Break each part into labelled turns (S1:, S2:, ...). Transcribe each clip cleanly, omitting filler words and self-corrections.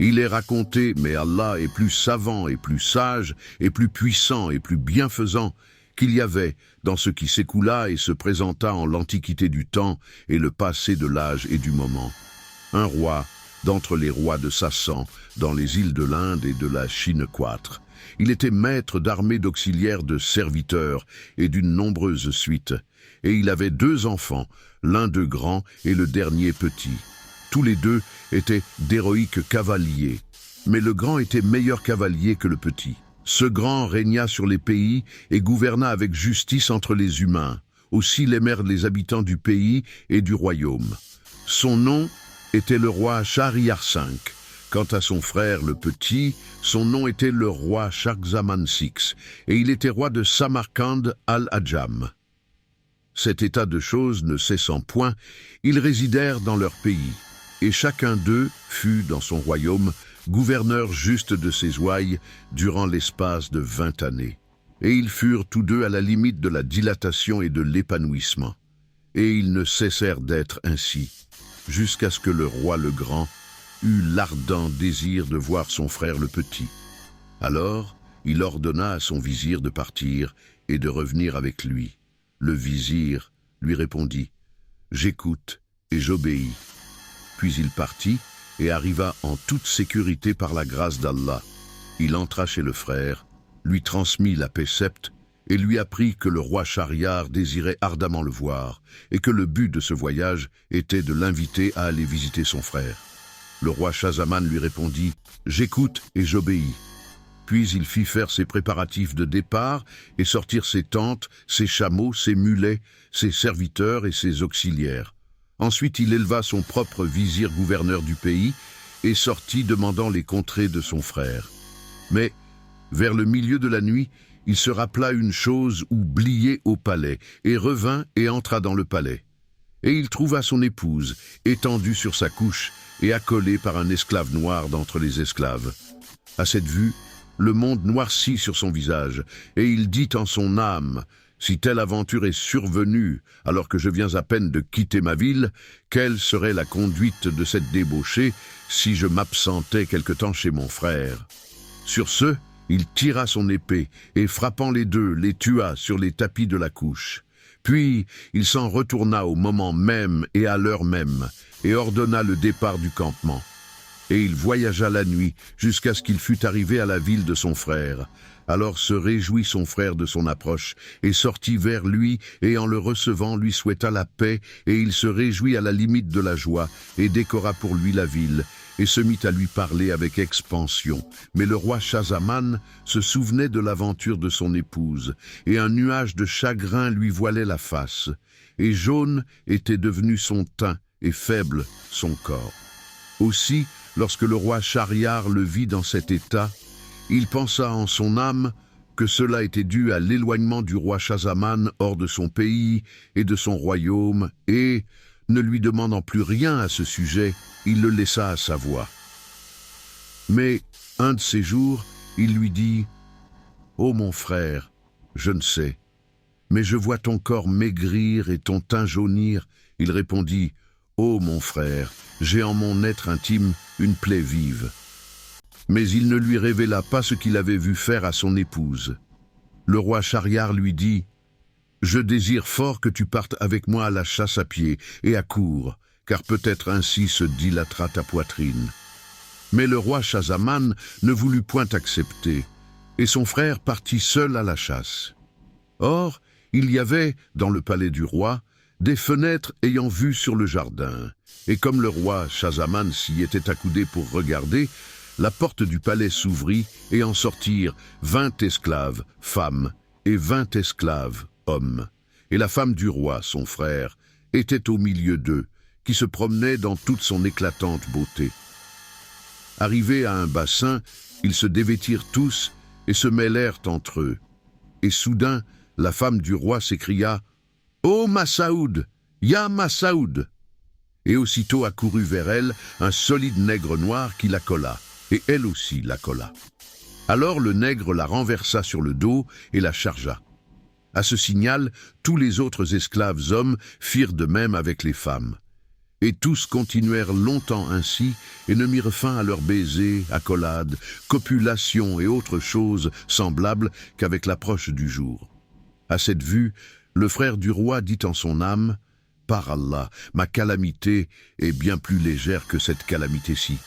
S1: Il est raconté, mais Allah est plus savant et plus sage et plus puissant et plus bienfaisant qu'il y avait dans ce qui s'écoula et se présenta en l'antiquité du temps et le passé de l'âge et du moment. Un roi d'entre les rois de Sassan, dans les îles de l'Inde et de la Chine quatre. Il était maître d'armée d'auxiliaires de serviteurs et d'une nombreuse suite, et il avait 2 enfants, l'un d'eux grand et le dernier petit. Tous les 2 étaient d'héroïques cavaliers, mais le grand était meilleur cavalier que le petit. Ce grand régna sur les pays et gouverna avec justice entre les humains. Aussi l'aimèrent les habitants du pays et du royaume. Son nom était le roi Shahryar V. Quant à son frère le petit, son nom était le roi Shakhzaman VI, et il était roi de Samarcande al-Adjam. Cet état de choses ne cessant point, ils résidèrent dans leur pays, et chacun d'eux fut, dans son royaume, gouverneur juste de ses ouailles durant l'espace de 20 années. Et ils furent tous 2 à la limite de la dilatation et de l'épanouissement. Et ils ne cessèrent d'être ainsi, jusqu'à ce que le roi le grand eut l'ardent désir de voir son frère le petit. Alors, il ordonna à son vizir de partir et de revenir avec lui. Le vizir lui répondit « J'écoute et j'obéis ». Puis il partit et arriva en toute sécurité par la grâce d'Allah. Il entra chez le frère, lui transmit la précepte et lui apprit que le roi Shahryar désirait ardemment le voir et que le but de ce voyage était de l'inviter à aller visiter son frère. Le roi Shahzaman lui répondit « J'écoute et j'obéis ». Puis il fit faire ses préparatifs de départ et sortir ses tentes, ses chameaux, ses mulets, ses serviteurs et ses auxiliaires. Ensuite il éleva son propre vizir gouverneur du pays et sortit demandant les contrées de son frère. Mais, vers le milieu de la nuit, il se rappela une chose oubliée au palais et revint et entra dans le palais. Et il trouva son épouse, étendue sur sa couche et accolée par un esclave noir d'entre les esclaves. À cette vue, le monde noircit sur son visage, et il dit en son âme « Si telle aventure est survenue, alors que je viens à peine de quitter ma ville, quelle serait la conduite de cette débauchée si je m'absentais quelque temps chez mon frère ?» Sur ce, il tira son épée, et frappant les 2, les tua sur les tapis de la couche. Puis il s'en retourna au moment même et à l'heure même, et ordonna le départ du campement. Et il voyagea la nuit jusqu'à ce qu'il fût arrivé à la ville de son frère. Alors se réjouit son frère de son approche, et sortit vers lui, et en le recevant lui souhaita la paix, et il se réjouit à la limite de la joie, et décora pour lui la ville, et se mit à lui parler avec expansion. Mais le roi Shahzaman se souvenait de l'aventure de son épouse, et un nuage de chagrin lui voilait la face, et jaune était devenu son teint, et faible son corps. Aussi, lorsque le roi Shahryar le vit dans cet état, il pensa en son âme que cela était dû à l'éloignement du roi Shahzaman hors de son pays et de son royaume, et, ne lui demandant plus rien à ce sujet, il le laissa à sa voix. Mais, un de ces jours, il lui dit « Ô mon frère, je ne sais, mais je vois ton corps maigrir et ton teint jaunir. » Il répondit « Ô mon frère, j'ai en mon être intime une plaie vive. » Mais il ne lui révéla pas ce qu'il avait vu faire à son épouse. Le roi Shahryar lui dit « Je désire fort que tu partes avec moi à la chasse à pied et à court, car peut-être ainsi se dilatera ta poitrine. » Mais le roi Shahzaman ne voulut point accepter, et son frère partit seul à la chasse. Or, il y avait, dans le palais du roi, des fenêtres ayant vue sur le jardin, et comme le roi Shahzaman s'y était accoudé pour regarder, la porte du palais s'ouvrit et en sortirent 20 esclaves, femmes, et 20 esclaves, hommes. Et la femme du roi, son frère, était au milieu d'eux, qui se promenait dans toute son éclatante beauté. Arrivés à un bassin, ils se dévêtirent tous et se mêlèrent entre eux. Et soudain, la femme du roi s'écria « Ô Massaoud, ya Massaoud !» Et aussitôt accourut vers elle un solide nègre noir qui la colla, et elle aussi la colla. Alors le nègre la renversa sur le dos et la chargea. À ce signal, tous les autres esclaves hommes firent de même avec les femmes. Et tous continuèrent longtemps ainsi, et ne mirent fin à leurs baisers, accolades, copulations et autres choses semblables qu'avec l'approche du jour. À cette vue, le frère du roi dit en son âme, « Par Allah, ma calamité est bien plus légère que cette calamité-ci. »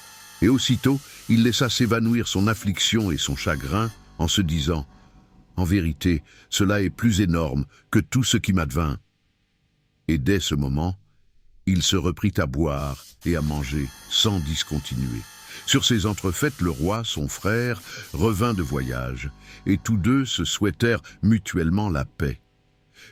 S1: Et aussitôt, il laissa s'évanouir son affliction et son chagrin en se disant, « En vérité, cela est plus énorme que tout ce qui m'advint. » Et dès ce moment, il se reprit à boire et à manger sans discontinuer. Sur ces entrefaites, le roi, son frère, revint de voyage, et tous deux se souhaitèrent mutuellement la paix.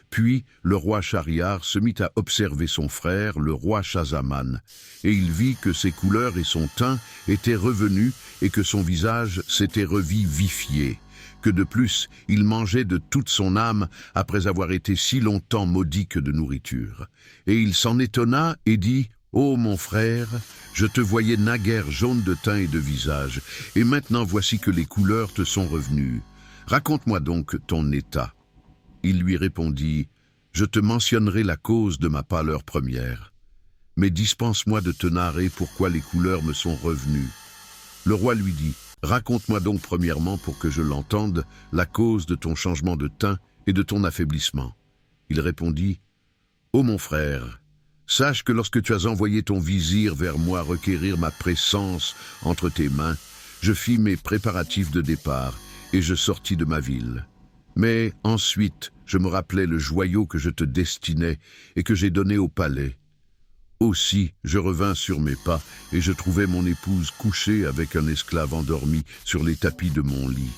S1: Puis le roi Shahriar se mit à observer son frère, le roi Schahzaman, et il vit que ses couleurs et son teint étaient revenus et que son visage s'était revivifié, que de plus il mangeait de toute son âme après avoir été si longtemps maudit que de nourriture. Et il s'en étonna et dit, « Ô mon frère, je te voyais naguère jaune de teint et de visage, et maintenant voici que les couleurs te sont revenues. Raconte-moi donc ton état. » Il lui répondit, « Je te mentionnerai la cause de ma pâleur première, mais dispense-moi de te narrer pourquoi les couleurs me sont revenues. » Le roi lui dit, « Raconte-moi donc premièrement, pour que je l'entende, la cause de ton changement de teint et de ton affaiblissement. » Il répondit, « Ô mon frère, sache que lorsque tu as envoyé ton vizir vers moi requérir ma présence entre tes mains, je fis mes préparatifs de départ et je sortis de ma ville. Mais ensuite, je me rappelai le joyau que je te destinais et que j'ai donné au palais. Aussi, je revins sur mes pas et je trouvai mon épouse couchée avec un esclave endormi sur les tapis de mon lit.